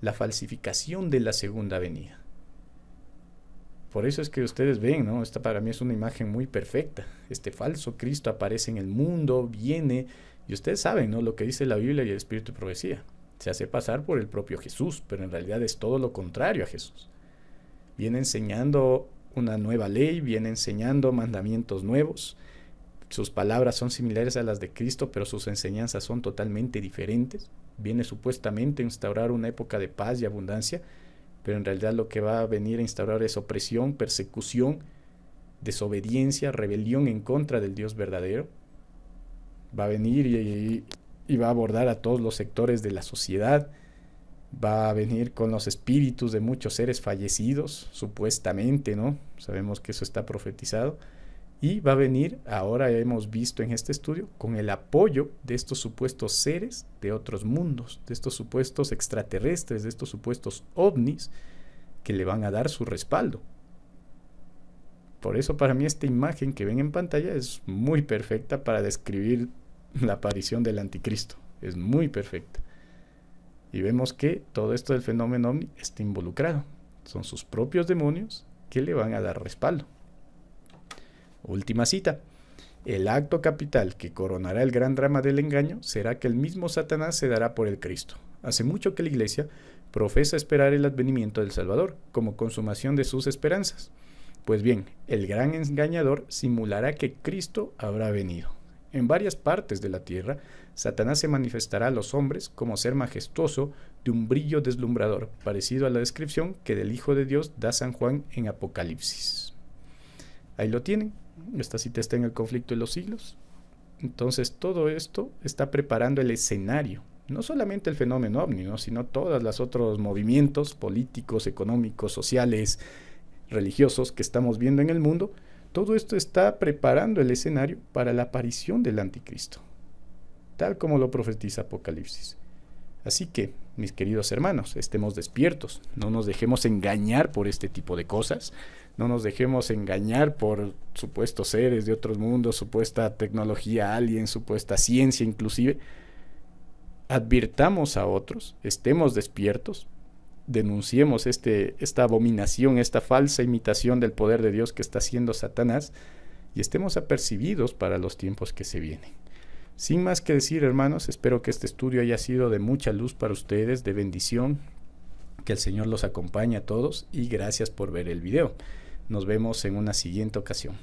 La falsificación de la segunda venida. Por eso es que ustedes ven, ¿no? Esta para mí es una imagen muy perfecta. Este falso Cristo aparece en el mundo, viene, y ustedes saben, ¿no? Lo que dice la Biblia y el Espíritu de Profecía. Se hace pasar por el propio Jesús, pero en realidad es todo lo contrario a Jesús. Viene enseñando una nueva ley, viene enseñando mandamientos nuevos. Sus palabras son similares a las de Cristo, pero sus enseñanzas son totalmente diferentes. Viene supuestamente a instaurar una época de paz y abundancia, pero en realidad lo que va a venir a instaurar es opresión, persecución, desobediencia, rebelión en contra del Dios verdadero. Va a venir y va a abordar a todos los sectores de la sociedad. Va a venir con los espíritus de muchos seres fallecidos, supuestamente, ¿no? Sabemos que eso está profetizado. Y va a venir, ahora hemos visto en este estudio, con el apoyo de estos supuestos seres de otros mundos, de estos supuestos extraterrestres, de estos supuestos ovnis, que le van a dar su respaldo. Por eso para mí esta imagen que ven en pantalla es muy perfecta para describir la aparición del anticristo. Es muy perfecta. Y vemos que todo esto del fenómeno ovni está involucrado. Son sus propios demonios que le van a dar respaldo. Última cita. El acto capital que coronará el gran drama del engaño será que el mismo Satanás se dará por el Cristo. Hace mucho que la Iglesia profesa esperar el advenimiento del Salvador como consumación de sus esperanzas. Pues bien, el gran engañador simulará que Cristo habrá venido. En varias partes de la tierra, Satanás se manifestará a los hombres como ser majestuoso de un brillo deslumbrador, parecido a la descripción que del Hijo de Dios da San Juan en Apocalipsis. Ahí lo tienen. Esta cita está en el Conflicto de los Siglos. Entonces todo esto está preparando el escenario, no solamente el fenómeno ovni, ¿no? Sino todos los otros movimientos políticos, económicos, sociales, religiosos que estamos viendo en el mundo. Todo esto está preparando el escenario para la aparición del anticristo, tal como lo profetiza Apocalipsis. Así que, mis queridos hermanos, estemos despiertos, no nos dejemos engañar por este tipo de cosas, no nos dejemos engañar por supuestos seres de otros mundos, supuesta tecnología alien, supuesta ciencia inclusive. Advirtamos a otros, estemos despiertos, denunciemos esta abominación, esta falsa imitación del poder de Dios que está haciendo Satanás, y estemos apercibidos para los tiempos que se vienen. Sin más que decir, hermanos, espero que este estudio haya sido de mucha luz para ustedes, de bendición, que el Señor los acompañe a todos y gracias por ver el video. Nos vemos en una siguiente ocasión.